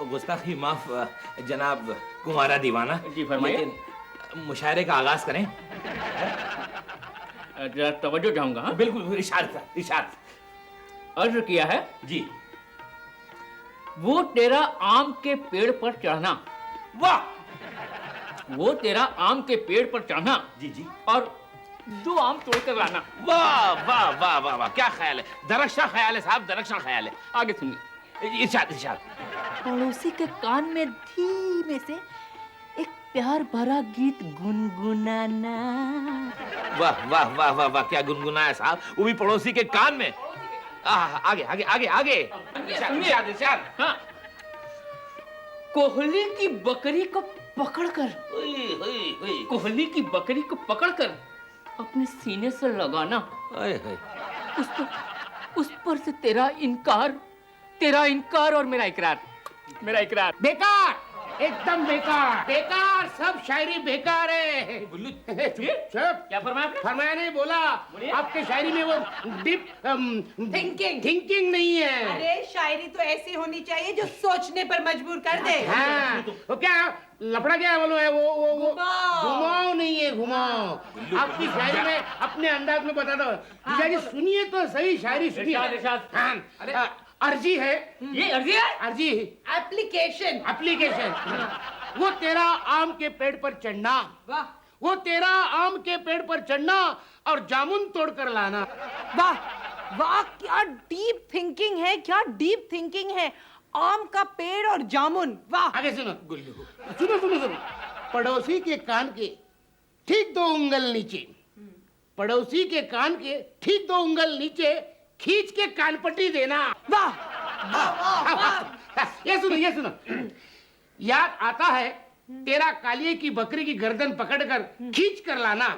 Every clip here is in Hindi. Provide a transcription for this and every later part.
गुस्ताखी माफ जनाब कुमारा दीवाना। जी फरमाइए। लेकिन मुशायरे का आगाज करें। जरा तवज्जो चाहूंगा। हाँ? बिल्कुल, इशार इशार। अर्ज किया है जी। वो तेरा आम के पेड़ पर चढ़ना। वाह। वो तेरा आम के पेड़ पर चढ़ना। जी जी। और दो आम तोड़ कर लाना। वाह वाह वाह वाह वाह, क्या ख्याल है, दरख्शा ख्याल है साहब, दरख्शा ख्याल है। आगे सुनिए। इरशाद इरशाद। पड़ोसी के कान में धीमे से एक प्यार भरा गीत गुनगुनाना। वाह वाह वाह वाह वाह, क्या गुनगुनाया साहब, वो भी पड़ोसी के कान में। आगे आगे आगे आगे। इरशाद इरशाद। हाँ। कोहली की बकरी को पकड़कर, कोहली की बकरी को पकड़कर अपने सीने से लगाना। उस पर से तेरा इनकार और मेरा इकरार। बेकार, एकदम बेकार, बेकार, सब शायरी बेकार है। गुल्लू चुप। क्या फरमाया? फरमाया नहीं, बोला। आपके शायरी में वो डीप थिंकिंग नहीं है। अरे शायरी तो ऐसी होनी चाहिए जो सोचने पर मजबूर कर दे। हाँ, वो क्या लफड़ा क्या है, बोलो है वो घुमाओ नहीं है, घुमाओ। आपकी शायरी में अपने अंदाज में बता दो। जीजा जी सुनिए तो सही, शायरी सुनिए। हाँ, अर्जी है। ये अर्जी है? अर्जी एप्लीकेशन। वो तेरा आम के पेड़ पर चढ़ना। वाह वो तेरा आम के पेड़ पर चढ़ना और जामुन तोड़ कर लाना। वाह वाह, क्या डीप थिंकिंग है, क्या डीप थिंकिंग है। आम का पेड़ और जामुन, वाह। आगे सुनो गुल्लू, सुनो। पड़ोसी के कान के ठीक 2 उंगल नीचे, पड़ोसी के कान के ठीक 2 उंगल नीचे खींच के कानपट्टी देना। वाह। ये सुनो। याद आता है तेरा कालिए की बकरी की गर्दन पकड़कर खींच कर लाना।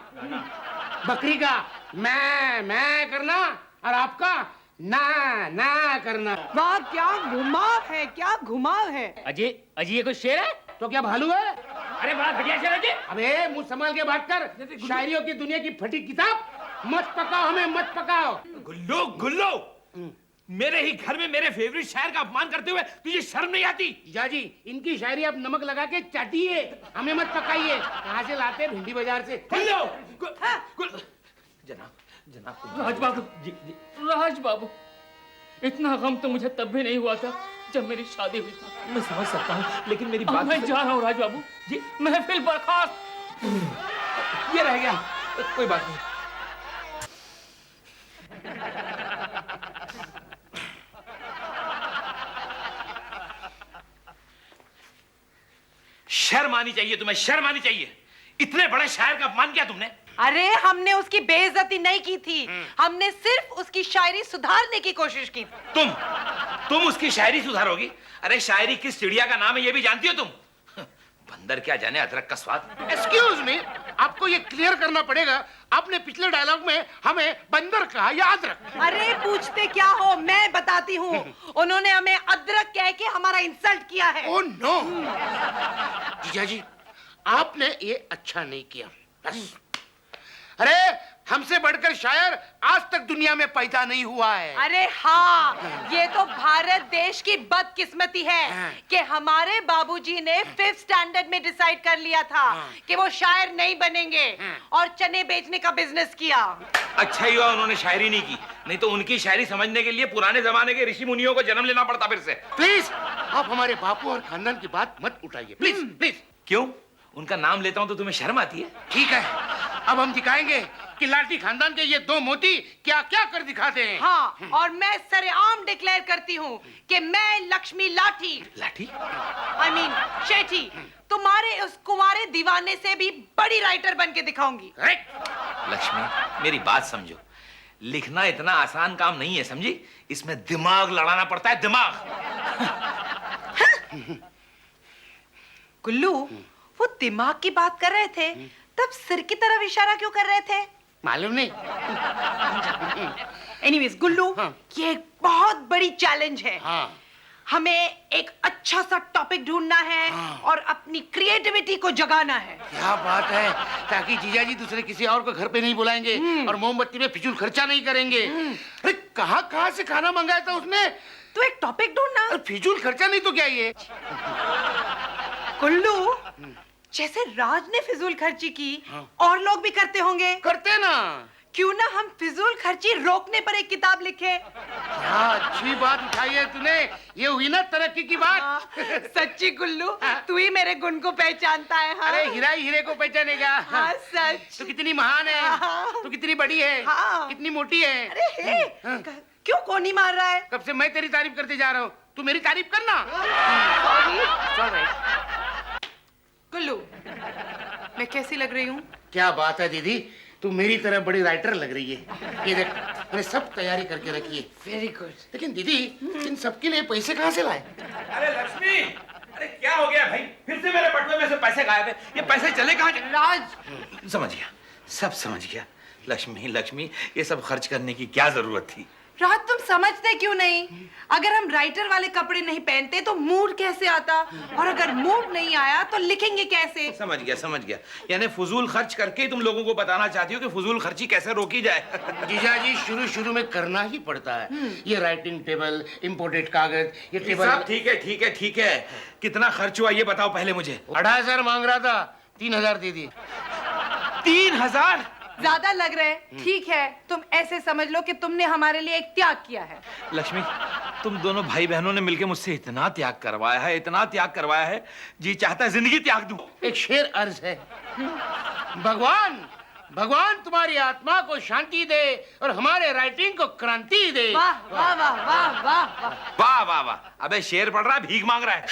बकरी का मैं करना और आपका ना करना। वाह, क्या घुमाव है। अजी ये कोई शेर है? तो क्या भालू है? अरे बड़ा घटिया शेर है जी। अबे मुंह संभाल के बात कर। शायरियों की दुनिया की फटी किताब मत पकाओ, हमें मत पकाओ। गुल्लू, मेरे ही घर में मेरे फेवरेट शायर का अपमान करते हुए तुझे शर्म नहीं आती? जीजा जी, इनकी शायरी आप नमक लगा के चाटिए, हमें मत पकाइए। कहाँ से लाते? भिंडी बाजार से। जनाब राज बाबू जी, राज बाबू, इतना गम तो मुझे तब भी नहीं हुआ था जब मेरी शादी हुई थी। मैं समझ सकता हूँ, लेकिन मेरी बात मैं जा रहा हूँ राज बाबू जी, महफिल बर्खास्त। ये रह गया, कोई बात नहीं। शर्म आनी चाहिए तुम्हें, शर्म आनी चाहिए। इतने बड़े शायर का अपमान किया तुमने। अरे हमने उसकी बेइज्जती नहीं की थी, हमने सिर्फ उसकी शायरी सुधारने की कोशिश की। तुम उसकी शायरी सुधारोगी? अरे शायरी किस चिड़िया का नाम है ये भी जानती हो तुम? बंदर क्या जाने अदरक का स्वाद। एक्सक्यूज मी, आपको ये क्लियर करना पड़ेगा, आपने पिछले डायलॉग में हमें बंदर कहा या अदरक? अरे पूछते क्या हो, मैं बताती हूँ। उन्होंने हमें अदरक कह के हमारा इंसल्ट किया है। Oh no. जीजा जी, आपने ये अच्छा नहीं किया। बस। अरे हमसे बढ़कर शायर आज तक दुनिया में पैदा नहीं हुआ है। अरे हाँ, ये तो भारत देश की बदकिस्मती है कि हमारे बाबूजी ने 5th स्टैंडर्ड में डिसाइड कर लिया था कि वो शायर नहीं बनेंगे और चने बेचने का बिजनेस किया। अच्छा ही हुआ उन्होंने शायरी नहीं की, नहीं तो उनकी शायरी समझने के लिए पुराने जमाने के ऋषि मुनियों को जन्म लेना पड़ता फिर से। प्लीज, आप हमारे बापू और खानदान की बात मत उठाइए, प्लीज प्लीज। क्यों? उनका नाम लेता हूं तो तुम्हें शर्म आती है? ठीक है, अब हम दिखाएंगे कि लाठी खानदान के ये 2 मोती क्या क्या कर दिखाते हैं। हाँ, और मैं सरेआम डिक्लेयर करती हूँ कि मैं लक्ष्मी लाठी I mean शेठी तुम्हारे उस कुंवारे दीवाने से भी बड़ी राइटर बन के दिखाऊंगी। लक्ष्मी, मेरी बात समझो, लिखना इतना आसान काम नहीं है, समझी? इसमें दिमाग लड़ाना पड़ता है, दिमाग। गुल्लू, वो दिमाग की बात कर रहे थे, तब सिर की तरफ इशारा क्यों कर रहे थे? मालूम नहीं। एनीवेज गुल्लू, ये एक बहुत बड़ी चैलेंज है। हमें एक अच्छा सा टॉपिक ढूंढना है और अपनी क्रिएटिविटी को जगाना है। क्या बात है, ताकि जीजा जी दूसरे किसी और को घर पे नहीं बुलाएंगे और मोमबत्ती में फिजूल खर्चा नहीं करेंगे। अरे कहाँ से खाना मंगाया था उसने? तू एक टॉपिक ढूंढना। अरे फिजूल खर्चा नहीं तो क्या ये? कुल्लू, जैसे राज ने फिजूल खर्ची की, और लोग भी करते होंगे। करते ना। क्यों ना हम फिजूल खर्ची रोकने पर एक किताब लिखे। क्या अच्छी बात उठाई है तूने। ये हुई ना तरक्की की बात। सच्ची कुल्लू, तू ही मेरे गुण को पहचानता है। हाँ? अरे हीरा ही हीरे को पहचानेगा। हाँ सच। तू कितनी महान है। हाँ। तू कितनी बड़ी है। हाँ। कितनी मोटी है। अरे हे, क्यों कोनी मार रहा है? कब से मैं तेरी तारीफ करते जा रहा हूँ, तू मेरी तारीफ करना। सॉरी। कुल्लू, मैं कैसी लग रही हूँ? क्या बात है दीदी, तू मेरी तरह बड़ी राइटर लग रही है। ये देख, मैंने सब तैयारी करके रखी है। Very good. लेकिन दीदी, इन सबके लिए पैसे कहाँ से लाए? अरे लक्ष्मी, अरे क्या हो गया भाई? फिर से मेरे बटुए में से पैसे गायब है। ये पैसे चले कहाँ? राज, समझ गया, सब समझ गया। लक्ष्मी लक्ष्मी, ये सब खर्च करने की क्या जरूरत थी? राज तुम समझते क्यों नहीं? अगर हम राइटर वाले कपड़े नहीं पहनते तो मूड कैसे आता, और अगर मूड नहीं आया तो लिखेंगे कैसे? समझ गया। यानी फजूल खर्च करके तुम लोगों को बताना चाहती हो कि फजूल खर्ची कैसे रोकी जाए। जीजाजी, शुरू में करना ही पड़ता है। ये राइटिंग टेबल, इंपोर्टेड कागज, ये टेबल सब ठीक है। कितना खर्च हुआ ये बताओ पहले मुझे। 2500 मांग रहा था, 3000 दे दिए। 3000? ज्यादा लग रहे। ठीक है, तुम ऐसे समझ लो कि तुमने हमारे लिए एक त्याग किया है। लक्ष्मी, तुम दोनों भाई बहनों ने मिलकर मुझसे इतना त्याग करवाया है, जी चाहता है जिंदगी त्याग दूं। एक शेर अर्ज है, भगवान तुम्हारी आत्मा को शांति दे और हमारे राइटिंग को क्रांति दे। वाह वाह वाह वाह वाह वाह। वाह। अबे शेर पढ़ रहा है, भीख मांग रहा है।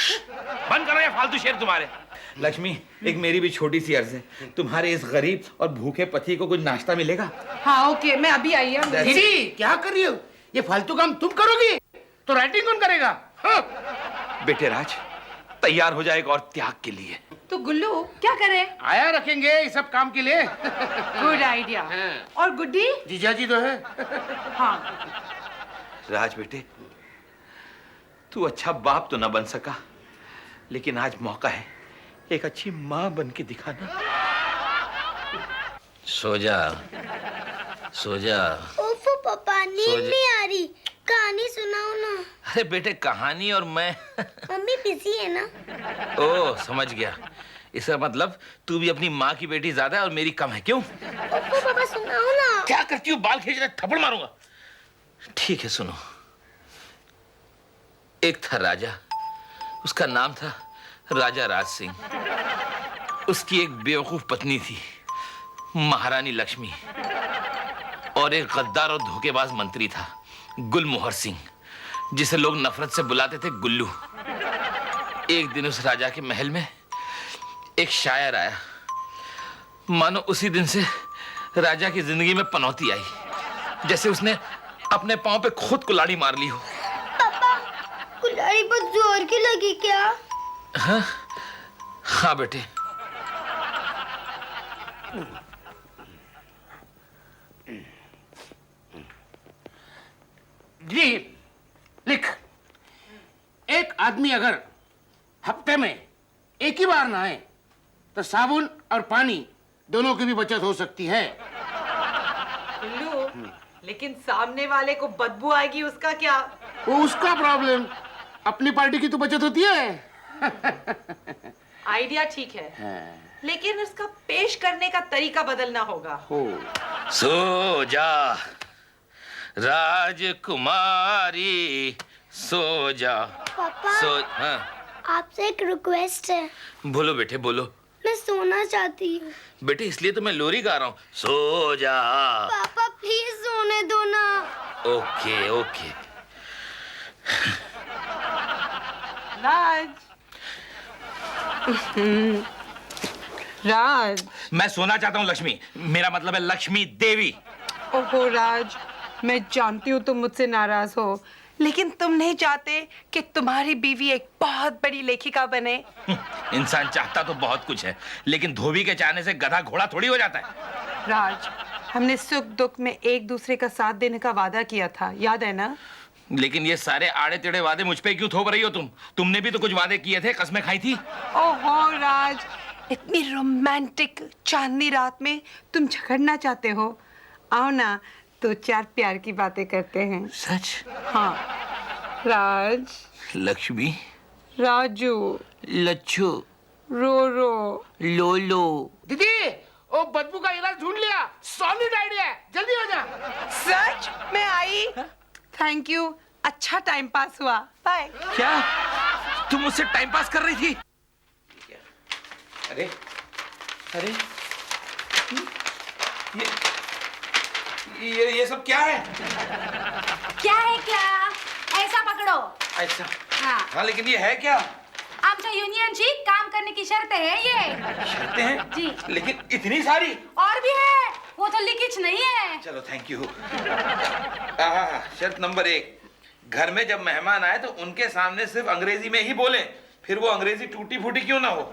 बंद करो ये फालतू शेर तुम्हारे। लक्ष्मी, एक मेरी भी छोटी सी अर्ज है। तुम्हारे इस गरीब और भूखे पति को कुछ नाश्ता मिलेगा? हाँ ओके, मैं अभी आई हूँ। दीदी, क्या कर रही हो? ये फालतू काम तुम करोगी तो राइटिंग कौन करेगा? हाँ। बेटे राज, तैयार हो जाए एक और त्याग के लिए। तो गुल्लू क्या करे? आया रखेंगे इस सब काम के लिए। Good idea. और गुड्डी? जीजाजी तो है। हाँ। राज बेटे, तू अच्छा बाप तो न बन सका, लेकिन आज मौका है एक अच्छी माँ बन के दिखाना। सो जा। ओफो पापा, नींद नहीं आ रही, कहानी सुनाओ ना। अरे बेटे, कहानी और मैं मम्मी बिजी है ना। ओ, समझ गया। इसका मतलब तू भी अपनी माँ की बेटी ज्यादा है और मेरी कम है, क्यों? ओफो पापा सुनाओ ना। क्या करती हूँ? बाल खींच रहे, थप्पड़ मारूंगा। ठीक है, सुनो। एक था राजा, उसका नाम था राजा राज सिंह। उसकी एक बेवकूफ पत्नी थी, महारानी लक्ष्मी, और एक गद्दार और धोखेबाज मंत्री था, गुलमोहर सिंह, जिसे लोग नफरत से बुलाते थे गुल्लू। एक दिन उस राजा के महल में एक शायर आया। मानो उसी दिन से राजा की जिंदगी में पनौती आई, जैसे उसने अपने पांव पे खुद कुल्हाड़ी मार ली हो। पापा, कुल्हाड़ी बहुत जोर की लगी क्या? हाँ बेटे। जी लिख, एक आदमी अगर हफ्ते में एक ही बार नहाए तो साबुन और पानी दोनों की भी बचत हो सकती है। गुल्लू, लेकिन सामने वाले को बदबू आएगी, उसका क्या? वो उसका प्रॉब्लम, अपनी पार्टी की तो बचत होती है। आइडिया ठीक है, लेकिन इसका पेश करने का तरीका बदलना होगा। सो जा राजकुमारी, सो जा। पापा, हाँ? आपसे एक रिक्वेस्ट है। बोलो बेटे, बोलो। मैं सोना चाहती हूँ। बेटे, इसलिए तो मैं लोरी गा रहा हूँ। सो जा। पापा प्लीज सोने दो ना। ओके। राज, मैं सोना चाहता हूँ लक्ष्मी, मेरा मतलब है लक्ष्मी देवी। ओहो राज, मैं जानती हूँ तुम मुझसे नाराज हो, लेकिन तुम नहीं चाहते कि तुम्हारी बीवी एक बहुत बड़ी लेखिका बने। इंसान चाहता तो बहुत कुछ है, लेकिन धोबी के चाहने से गधा घोड़ा थोड़ी हो जाता है। राज, हमने सुख दुख में एक दूसरे का साथ देने का वादा किया था, याद है ना? लेकिन ये सारे आड़े टेढ़े वादे मुझ पे क्यों थोप रही हो तुम? तुमने भी तो कुछ वादे किए थे, कसमें खाई थी। ओहो राज, इतनी रोमांटिक चांदनी रात में तुम झगड़ना चाहते हो? आओ ना, तो चार प्यार की बातें करते हैं। सच? हाँ। राज, लक्ष्मी, राजू, लच्छू, रोरो, लोलो। दीदी वो बदबू का इलाज ढूंढ लिया, सॉलिड आइडिया है, जल्दी हो जा। सच में आई? थैंक यू, अच्छा टाइम पास हुआ, बाय। क्या तुम मुझसे टाइम पास कर रही थी? अरे अरे ये सब क्या है? क्या है क्या? ऐसा पकड़ो। अच्छा हाँ, हाँ, लेकिन ये है क्या? आमच्या युनियनची काम करने की शर्त है ये। शर्तें हैं? जी। लेकिन इतनी सारी? और भी है, वो तो लिखित नहीं है। चलो थैंक यू। शर्त नंबर 1, घर में जब मेहमान आए तो उनके सामने सिर्फ अंग्रेजी में ही बोलें, फिर वो अंग्रेजी टूटी फूटी क्यों ना हो।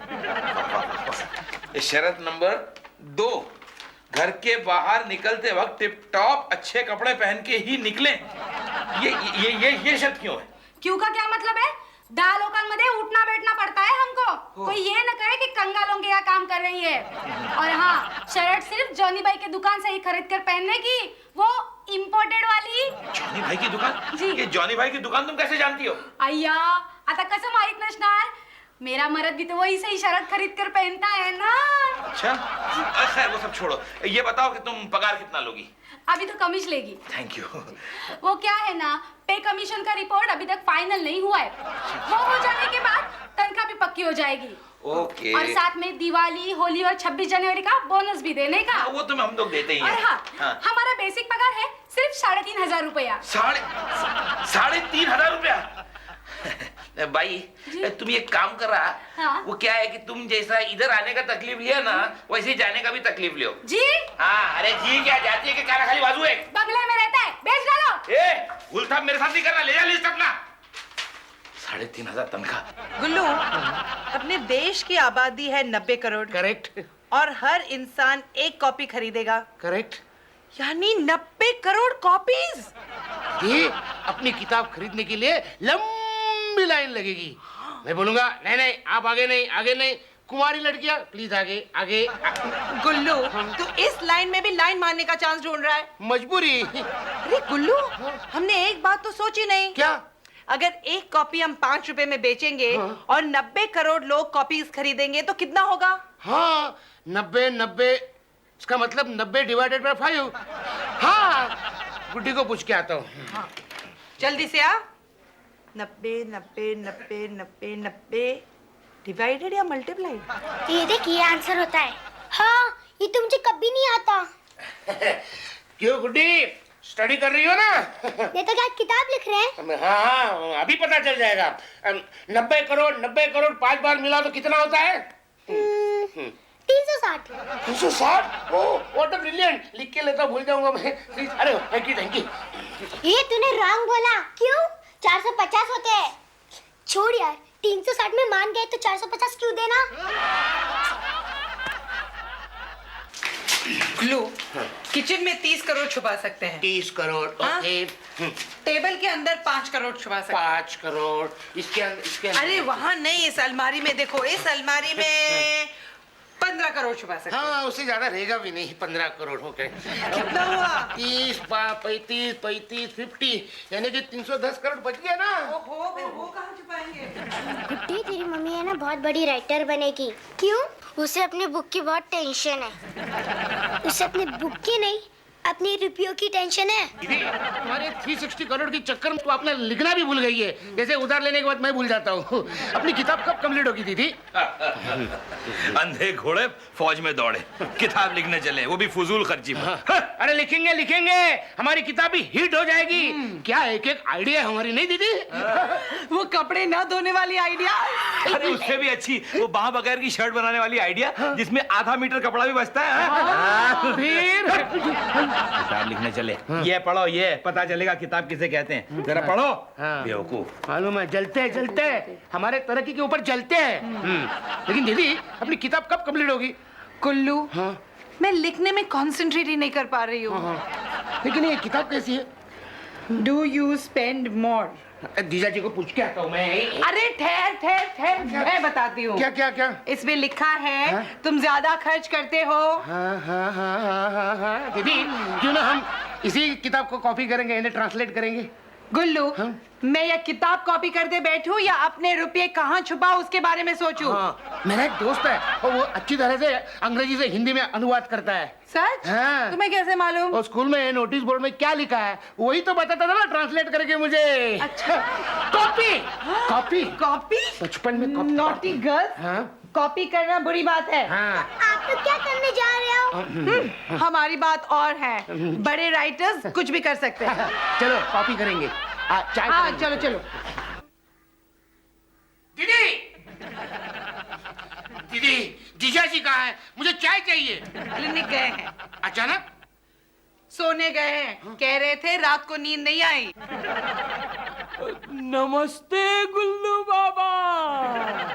शर्त नंबर 2, घर के बाहर निकलते वक्त टिप टॉप अच्छे कपड़े पहन के ही निकलें। ये शर्त क्यों है? क्यों का क्या मतलब है? 10 लोकांमध्ये उठना बैठना पड़ता है हमको। कोई ये न कहे कि कंगालों के यहाँ काम कर रही है। और हाँ, शर्ट सिर्फ जॉनी भाई के दुकान से ही खरीद कर पहनने की, वो इम्पोर्टेड वाली। जॉनी भाई की दुकान? जी। ये जॉनी भाई की दुकान तुम कैसे जानती हो? अय्या, आता कसं माहित नसणार? मेरा मर्द भी तो वही से शर्ट खरीद कर पहनता है ना। अच्छा खैर वो सब छोड़ो, ये बताओ कि तुम पगार कितना लोगी? अभी तो कमीशन लेगी। Thank you. वो क्या है ना, पे कमीशन का रिपोर्ट अभी तक फाइनल नहीं हुआ है। वो हो जाने के बाद तनख्वाह भी पक्की हो जाएगी। ओके। और साथ में दिवाली, होली और 26 जनवरी का बोनस भी देने का। वो तो हम लोग देते ही और हैं। हाँ, हमारा बेसिक पगार है सिर्फ 3,500 रुपया। 3,500 रुपया? भाई तुम ये काम कर रहा। हाँ? वो क्या है कि तुम जैसा इधर आने का तकलीफ लिया ना, वैसे ही जाने का भी तकलीफ लियो। जी? हाँ, अरे जी क्या, जाती है कि काला खाली बाजू है? बंगले में रहता है, बेच डालो। गुलथाप मेरे साथ नहीं करना, ले जा लिस्ट अपना। 3,500 तनख्वाह। गुल्लू, अपने देश की आबादी है 90 करोड़। करेक्ट और हर इंसान एक कॉपी खरीदेगा, करेक्ट। यानी 90 करोड़ कॉपीज। ये अपनी किताब खरीदने के लिए लंबी लाइन लगेगी। मैं बोलूंगा नहीं नहीं, आप आगे नहीं, आगे नहीं, कुंवारी लड़कियां प्लीज आगे आगे। गुल्लू, तू इस लाइन में भी लाइन मारने का चांस ढूंढ रहा है। मजबूरी। अरे गुल्लू, हमने एक बात तो सोची नहीं। क्या? अगर एक कॉपी हम 5 रुपए में बेचेंगे और 90 करोड़ लोग कॉपीज खरीदेंगे तो कितना होगा? हाँ, 90 इसका मतलब 90 डिवाइडेड बाय 5। हाँ, गुड्डी को पूछ के आता हूँ। हाँ, जल्दी से आ। 90 डिवाइडेड या मल्टीप्लाइड? ये देखिए आंसर होता है। हाँ, ये तो मुझे कभी नहीं आता। क्यों गुड्डी, स्टडी कर रही हो ना? ये तो क्या किताब लिख रहे हैं? हाँ, अभी पता चल जाएगा। 90 करोड़ 5 बार मिला तो कितना होता है? 360। 360? ओह, व्हाट अ ब्रिलियंट। लिख के लेता, भूल जाऊंगा मैं। प्लीज, अरे थैंक यू। ये तूने रॉन्ग बोला। क्यों? 450 होते हैं। छोड़ यार, 360 में मान गए तो 450 क्यों देना? ग्लू, किचन में 30 करोड़ छुपा सकते हैं। 30 करोड़, हाँ? ओके। टेबल के अंदर 5 करोड़ छुपा सकते हैं। 5 करोड़ इसके अंदर। अरे वहाँ नहीं, इस अलमारी में देखो, इस अलमारी में 15 करोड़ छुपा सकते हैं। हाँ, उससे ज्यादा रहेगा भी नहीं। 15 करोड़ हो गए। कितना हुआ? 30, 35, 50, यानी कि 310 करोड़ बच गया ना। ओहो, फिर वो कहाँ छुपाएंगे? गुड्डी, तेरी मम्मी है ना बहुत बड़ी राइटर बनेगी। क्यों? उसे अपनी बुक की बहुत टेंशन है। उसे अपनी बुक की नहीं, अपनी रुपयों की टेंशन है। दीदी, तुम्हारे 360 करोड़ के चक्कर में तो आपने लिखना भी भूल गई है। जैसे उधार लेने के बाद मैं भूल जाता हूँ। अपनी किताब कब कंप्लीट होगी दीदी? अंधे घोड़े फौज में दौड़े, किताब लिखने चले, वो भी फजूल खर्ची में। अरे लिखेंगे, हमारी किताब भी हिट हो जाएगी। क्या एक आइडिया हमारी, नहीं दीदी? वो कपड़े ना धोने वाली आइडिया। अरे उससे भी अच्छी वो बाह बगैर की शर्ट बनाने वाली आइडिया, जिसमें आधा मीटर कपड़ा भी बचता है। फिर किताब लिखने चले। ये पढ़ो, ये पता चलेगा किताब किसे कहते हैं। जरा पढ़ो। बेवकूफ। मालूम है, जलते हैं हमारे तरक्की के ऊपर जलते हैं। लेकिन दीदी, अपनी किताब कब कंप्लीट होगी? कुल्लू, हाँ? मैं लिखने में कंसंट्रेट ही नहीं कर पा रही हूँ। हाँ। लेकिन ये किताब कैसी है? Do you spend more? जीजा जी को पूछ के आता हूँ मैं। अरे ठहर, मैं बताती हूँ। क्या? इसमें लिखा है, हाँ? तुम ज्यादा खर्च करते हो। हाँ। दीदी, क्यों ना हम इसी किताब को कॉपी करेंगे, इन्हें ट्रांसलेट करेंगे। गुल्लू, मैं ये किताब कॉपी करते बैठूं या अपने रुपये कहाँ छुपाऊं उसके बारे में सोचूं? हाँ, मेरा एक दोस्त है और वो अच्छी तरह से अंग्रेजी से हिंदी में अनुवाद करता है। सच? हाँ। तुम्हें कैसे मालूम? और स्कूल में नोटिस बोर्ड में क्या लिखा है वही तो बताता था ना ट्रांसलेट करके मुझे। अच्छा। Copy copy copy? बचपन में कॉपी। नॉटी गर्ल, हाँ कॉपी करना बुरी बात है। हाँ। आप तो क्या करने जा रहे हो? हमारी बात और है, बड़े राइटर्स कुछ भी कर सकते हैं। चलो कॉपी करेंगे। चाय हाँ करेंगे। चलो चलो। दीदी दीदी जीजा जी कहाँ है? मुझे चाय चाहिए। क्लिनिक गए हैं, अचानक? सोने गए हैं। कह रहे थे रात को नींद नहीं आई। नमस्ते गुल्लू बाबा।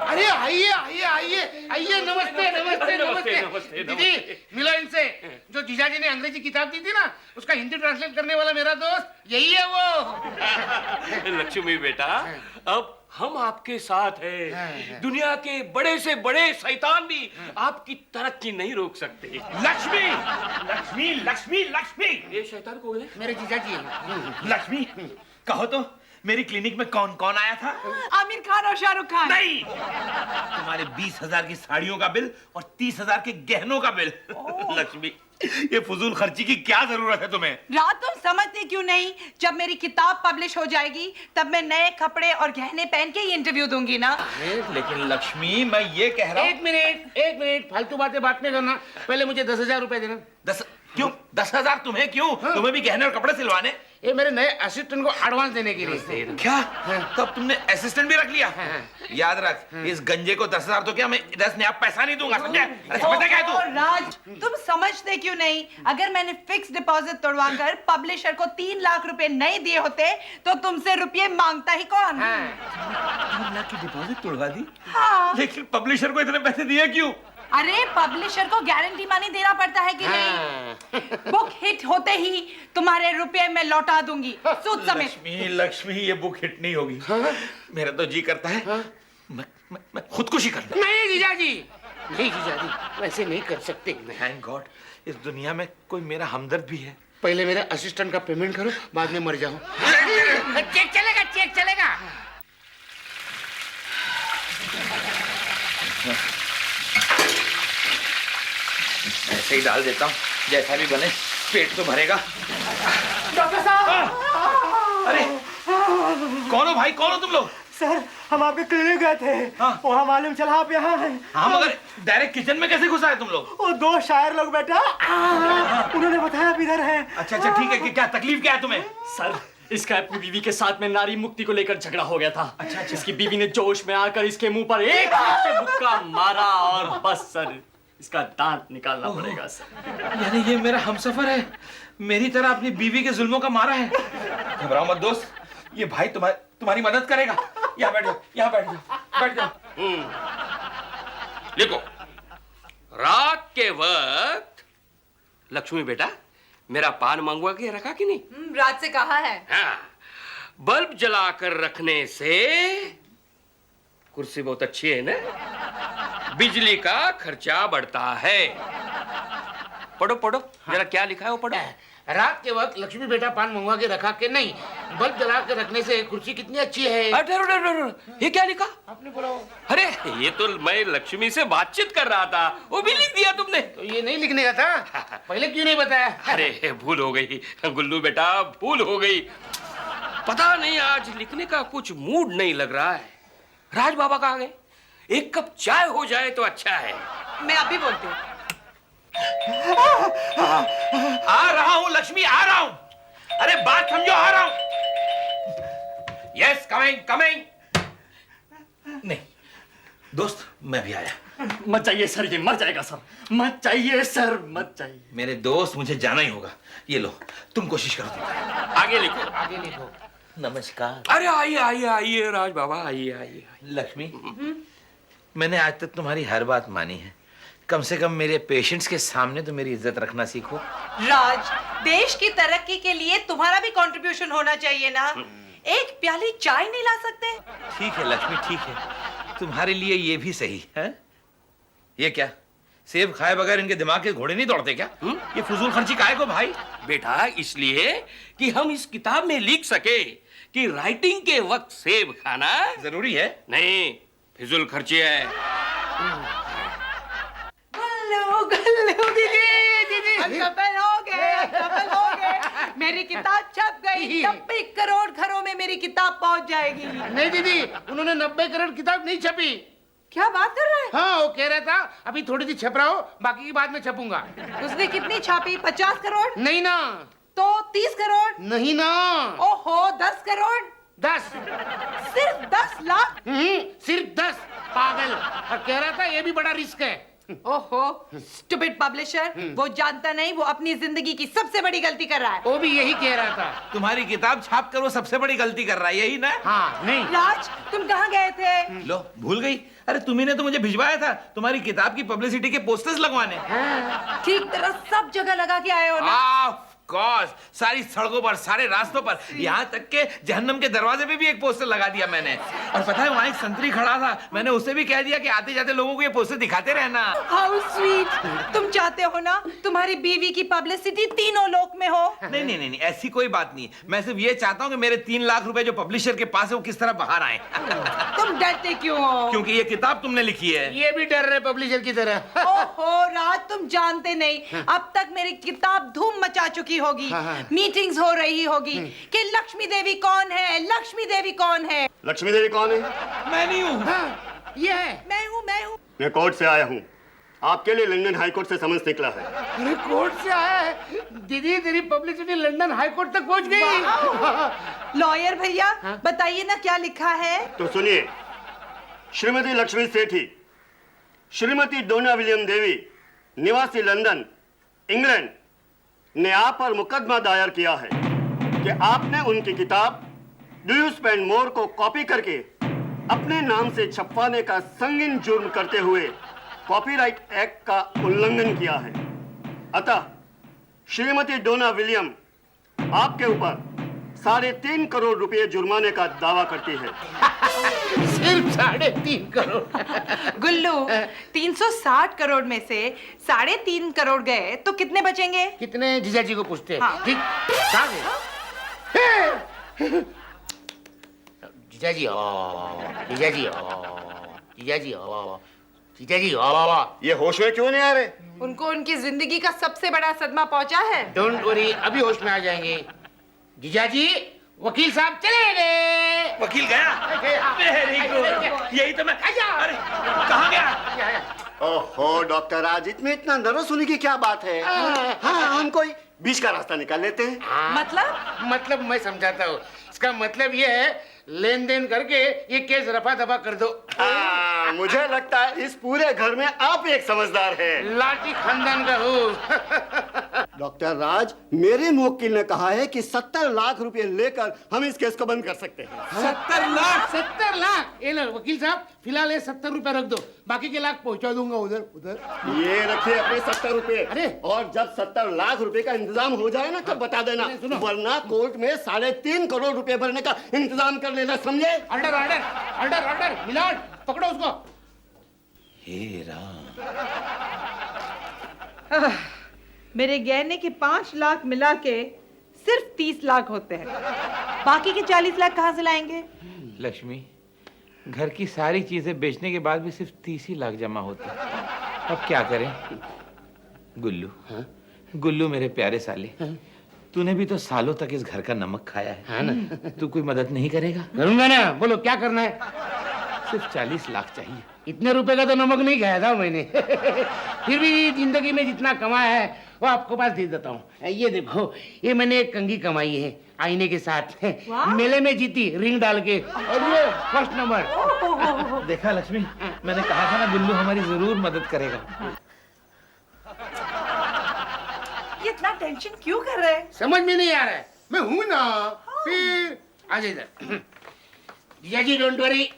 अरे आइए आइए आइए आइए, नमस्ते नमस्ते नमस्ते। दीदी मिलो इनसे। जो जीजाजी ने अंग्रेजी किताब दी थी ना, उसका हिंदी ट्रांसलेट करने वाला मेरा दोस्त यही है वो। लक्ष्मी बेटा, अब हम आपके साथ हैं। दुनिया के बड़े से बड़े शैतान भी आपकी तरक्की नहीं रोक सकते। लक्ष्मी लक्ष्मी लक्ष्मी लक्ष्मी, ये शैतान कौन है? मेरे जीजाजी हैं। लक्ष्मी कहो तो मेरी क्लिनिक में कौन कौन आया था? आमिर खान और शाहरुख खान। नहीं, तुम्हारे 20,000 की साड़ियों का बिल और 30,000 के गहनों का बिल। लक्ष्मी, ये फजूल खर्ची की क्या जरूरत है तुम्हें? रात तुम समझते क्यों नहीं? जब मेरी किताब पब्लिश हो जाएगी तब मैं नए कपड़े और गहने पहन के ही इंटरव्यू दूंगी ना। लेकिन लक्ष्मी, मैं ये कह रहा हूँ। एक मिनट फालतू बातें बात नहीं करना। पहले मुझे 10,000 रुपए देना। 10 क्यों? 10,000 तुम्हें क्यों? तुम्हें भी गहने और कपड़े सिलवाने? ये मेरे नए असिस्टेंट को एडवांस देने के लिए। क्या? तब तुमने असिस्टेंट भी रख लिया? याद रख, इस गंजे को 10,000 तो क्या, मैं 10 नया पैसा नहीं दूंगा, समझा? अरे समझता क्या है तू? राज, तुम समझते क्यों नहीं? अगर मैंने फिक्स डिपॉजिट तोड़वाकर पब्लिशर को 3 लाख रुपए नहीं दिए होते तो तुमसे रुपये मांगता ही कौन? 3 लाख की डिपॉजिट तोड़वा दी? हाँ। लेकिन पब्लिशर को इतने पैसे दिए क्यों? अरे पब्लिशर को गारंटी मनी देना पड़ता है कि नहीं? बुक हिट होते ही तुम्हारे रुपए मैं लौटा दूंगी, सूद समेत। लक्ष्मी लक्ष्मी, ये बुक हिट नहीं होगी। मेरा तो जी करता है मैं खुदकुशी कर लूं। नहीं जीजाजी, नहीं जीजाजी, वैसे नहीं कर सकते। थैंक गॉड, इस दुनिया में कोई मेरा हमदर्द भी है। पहले मेरे असिस्टेंट का पेमेंट करो, बाद में मर जाओ। चेक चलेगा, चेक चलेगा। ऐसे ही डाल देता हूँ, जैसा भी बने, पेट तो भरेगा। डॉक्टर साहब! अरे कौन हो भाई, कौन हो तुम लोग? सर, हम आपके क्लिनिक गए थे। हाँ। वहाँ मालूम चला आप यहाँ हैं। हाँ, मगर डायरेक्ट किचन में कैसे घुसा है तुम लोग? वो 2 शायर लोग बेटा, उन्होंने बताया आप इधर हैं। अच्छा अच्छा ठीक है, कि क्या तकलीफ क्या है तुम्हें? सर, इसका अपनी बीवी के साथ में नारी मुक्ति को लेकर झगड़ा हो गया था। अच्छा। इसकी बीवी ने जोश में आकर इसके मुंह पर एक मुक्का मारा और बस सर, इसका दांत निकालना पड़ेगा सर। यानी ये मेरा हमसफर है, मेरी तरह अपनी बीवी के जुल्मों का मारा है। घबराओ मत दोस्त, ये भाई तुम्हारी मदद करेगा। यहाँ बैठ जाओ, यहाँ बैठ जाओ, बैठ जाओ। देखो, रात के वक्त लक्ष्मी बेटा, मेरा पान मंगवा के रखा कि नहीं? रात से कहा है। हाँ, बल्ब जलाकर रखने से कुर्सी बहुत अच्छी है ना, बिजली का खर्चा बढ़ता है। पढ़ो पढ़ो, जरा क्या लिखा है वो पढ़ो। रात के वक्त लक्ष्मी बेटा पान मंगवा के रखा के नहीं, बल्ब जला के रखने से कुर्सी कितनी अच्छी है। ये क्या लिखा आपने बोला? अरे ये तो मैं लक्ष्मी से बातचीत कर रहा था, वो भी लिख दिया तुमने। तो ये नहीं लिखने का था, पहले क्यों नहीं बताया? अरे भूल हो गई गुल्लू बेटा, भूल हो गई। पता नहीं आज लिखने का कुछ मूड नहीं लग रहा है। राज बाबा कहाँ गए? एक कप चाय हो जाए तो अच्छा है। मैं अभी बोलती हूँ। आ रहा हूँ लक्ष्मी, आ रहा हूँ। अरे बात समझो, आ रहा हूँ। Yes, coming coming. नहीं दोस्त, मैं भी आया। मत जाइए सर, ये मर जाएगा सर। मत जाइए सर, मत जाइए। मेरे दोस्त, मुझे जाना ही होगा। ये लो, तुम कोशिश करो। आगे लिखो, आगे लिखो। नमस्कार। अरे आइए आइए आइए राज बाबा, आइए आइए। लक्ष्मी, मैंने आज तक तुम्हारी हर बात मानी है। कम से कम मेरे पेशेंट्स के सामने तो मेरी इज्जत रखना सीखो। राज, देश की तरक्की के लिए तुम्हारा भी कंट्रीब्यूशन होना चाहिए ना। एक प्याली चाय नहीं ला सकते? ठीक है लक्ष्मी, ठीक है, तुम्हारे लिए ये भी सही है। ये क्या, सेब खाए बगैर इनके दिमाग के घोड़े नहीं दौड़ते क्या? ये फजूल खर्ची काहे को भाई? बेटा इसलिए कि हम इस किताब में लिख सके कि राइटिंग के वक्त सेब खाना जरूरी है। नहीं, फिजूल खर्ची है। गल्लू गल्लू दीदी सफल हो गए। मेरी किताब छप गई। 90 करोड़ घरों में मेरी किताब पहुंच जाएगी। नहीं दीदी, उन्होंने 90 करोड़ किताब नहीं छपी। क्या बात कर रहा है? हाँ, वो कह रहा था अभी थोड़ी सी छप रहा हो, बाकी की बाद में छपूंगा। उसने कितनी छापी? 50 करोड़? नहीं ना। तो 30 करोड़? नहीं ना। ओहो, 10 करोड़? 10। सिर्फ 10 लाख? सिर्फ 10। पागल। और कह रहा था ये भी बड़ा रिस्क है। ओहो, स्टूपिड पब्लिशर। वो जानता नहीं वो अपनी जिंदगी की सबसे बड़ी गलती कर रहा है। वो भी यही कह रहा था। तुम्हारी किताब छाप कर वो सबसे बड़ी गलती कर रहा है, यही ना? हाँ, नहीं। राज, तुम कहाँ गए थे? लो, भूल गई? अरे तुम्ही ने तो मुझे भिजवाया था तुम्हारी किताब की पब्लिसिटी के पोस्टर्स लगवाने। ठीक तरह सब जगह लगा के आए हो ना? ऑफ कोर्स, सारी सड़कों पर, सारे रास्तों पर, यहाँ तक के जहन्नम के दरवाजे पे भी एक पोस्टर लगा दिया मैंने। और पता है वहाँ एक संतरी खड़ा था, मैंने उसे भी कह दिया कि आते जाते लोगों को ये पोस्टर दिखाते रहना। How sweet. तुम चाहते हो ना तुम्हारी बीवी की पब्लिसिटी तीनों लोक में हो? नहीं नहीं नहीं, ऐसी कोई बात नहीं। मैं सिर्फ ये चाहता हूँ कि मेरे 3 लाख रुपए जो पब्लिशर के पास है वो किस तरह बाहर आए। तुम डरते क्यों हो? क्योंकि ये किताब तुमने लिखी है। ये भी डर रहे पब्लिशर की तरह। ओहो राज, तुम जानते नहीं अब तक मेरी किताब धूम मचा चुकी होगी। मीटिंग्स हो रही होगी कि लक्ष्मी देवी कौन है, लक्ष्मी देवी कौन है। लक्ष्मी देवी कौन है? मैं नहीं हूँ। ये है। मैं हूँ। मैं कोर्ट से आया हूँ, आपके लिए लंदन हाई कोर्ट से समन्स निकला है। अरे कोर्ट से आया है? दीदी तेरी पब्लिसिटी लंदन हाई कोर्ट तक पहुंच गई। लॉयर भैया बताइए ना क्या लिखा है। तो सुनिए, श्रीमती लक्ष्मी सेठी, श्रीमती डोना विलियम देवी, निवासी लंदन, इंग्लैंड, ने आप पर मुकदमा दायर किया है कि आपने उनकी किताब डू यू स्पेंड मोर को कॉपी करके अपने नाम से छपवाने का संगीन जुर्म करते हुए कॉपीराइट एक्ट का उल्लंघन किया है। अतः श्रीमती डोना विलियम आपके ऊपर 3.5 करोड़ रुपए जुर्माने का दावा करती है। सिर्फ 3.5 करोड़? गुल्लू, 360 करोड़ में से 3.5 करोड़ गए तो कितने बचेंगे? कितने जीजा जी को पूछते हैं। हाँ। ठीक, कहाँ गए? जीजा जी, जीजा जी, जीजा जी, जीजा जी, ये होश में क्यों नहीं आ रहे? उनको उनकी जिंदगी का सबसे बड़ा सदमा पहुंचा है। डोंट वरी, अभी होश में आ जाएंगे। जीजा जी, वकील साहब चले गए। वकील गया? वेरी गुड, यही तो मैं। अरे कहाँ गया? ओहो डॉक्टर राज, इसमें इतना नर्वस होने की क्या बात है? हाँ, हम कोई बीच का रास्ता निकाल लेते हैं। मतलब मैं समझाता हूँ। इसका मतलब ये है लेन देन करके ये केस रफा दफा कर दो। मुझे लगता है इस पूरे घर में आप एक समझदार हैं। लाठी खानदान का हूँ। डॉक्टर राज, मेरे मुवक्किल ने कहा है कि 70 लाख रुपए लेकर हम इस केस को बंद कर सकते हैं। 70 लाख? 70 लाख? ये लो वकील साहब, फिलहाल ये 70 रुपए रख दो, बाकी के लाख पहुंचा दूंगा उधर। ये रखिए अपने 70 रुपए। अरे! और जब 70 लाख रुपए का इंतजाम हो जाए ना, तब बता देना, वरना कोर्ट में 3.5 करोड़ रुपए भरने का इंतजाम कर लेना, समझे? Order order order order. Milord, पकड़ो उसको। हे राम। मेरे गहने के 5 लाख मिला के सिर्फ 30 लाख होते हैं। बाकी के 40 लाख कहाँ से लाएंगे? लक्ष्मी, घर की सारी चीजें बेचने के बाद भी सिर्फ 30 ही लाख जमा होते हैं। अब क्या करें? गुल्लू, गुल्लू मेरे प्यारे साले, तूने भी तो सालों तक इस घर का नमक खाया है। हाँ ना? तू कोई मदद नहीं करेगा? करूंगा ना, बोलो क्या करना है? सिर्फ 40 लाख चाहिए। इतने रुपए का तो नमक नहीं खाया था मैंने। फिर भी जिंदगी में जितना कमाया है वो आपको पास दे देता हूँ। ये देखो, ये मैंने एक कंघी कमाई है आईने के साथ, मेले में जीती रिंग डाल के, और ये फर्स्ट नंबर। देखा लक्ष्मी, मैंने कहा था ना गुल्लू हमारी जरूर मदद करेगा। ये इतना टेंशन क्यों कर रहे हैं? समझ में नहीं आ रहा है। मैं हूं ना। फिर आ जाइए इधर। जीजा जी डोंट वरी,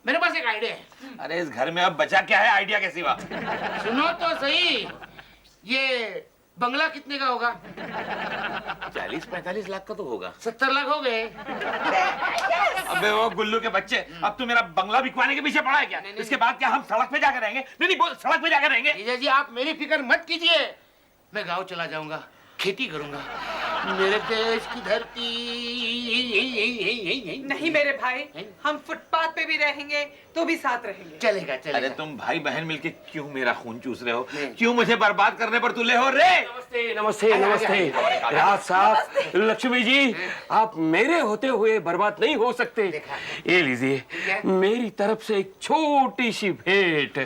मेरे पास एक आइडिया है। अरे इस घर में अब बचा क्या है आइडिया के सिवा? सुनो तो सही, ये बंगला कितने का होगा? 40-45 लाख का तो होगा। 70 लाख हो गए। अबे वो गुल्लू के बच्चे, अब तू मेरा बंगला बिकवाने के पीछे पड़ा है क्या? इसके बाद क्या हम सड़क पे जाकर रहेंगे? नहीं बोल, सड़क पे जाकर रहेंगे। जीजा जी आप मेरी फिक्र मत कीजिए, मैं गांव चला जाऊंगा, खेती करूंगा, मेरे देश की धरती। नहीं मेरे भाई, हम फुटपाथ पे भी रहेंगे तो भी साथ रहेंगे। चलेगा चलेगा। अरे तुम भाई बहन मिलके क्यों मेरा खून चूस रहे हो? क्यों मुझे बर्बाद करने पर तुले हो रे? नमस्ते नमस्ते नमस्ते राज साहब, लक्ष्मी जी, आप मेरे होते हुए बर्बाद नहीं हो सकते। ये लीजिए मेरी तरफ से एक छोटी सी भेंट,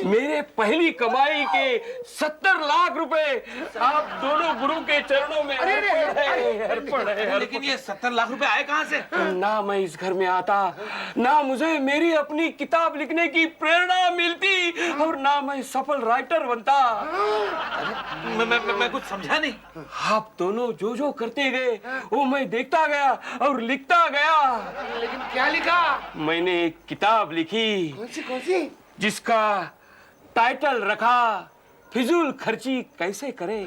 मेरे पहली कमाई के 70 लाख रुपए आप दोनों गुरु के चरणों में अर्पण है। लेकिन ये 70 लाख रुपए आए कहाँ से? ना मैं इस घर में आता, ना मुझे मेरी अपनी किताब लिखने की प्रेरणा मिलती, और ना मैं सफल राइटर बनता। मैं कुछ समझा नहीं। आप दोनों जो जो करते गए वो मैं देखता गया और लिखता गया। लेकिन क्या लिखा? मैंने एक किताब लिखी। कौन सी? जिसका टाइटल रखा फिजूल खर्ची कैसे करें।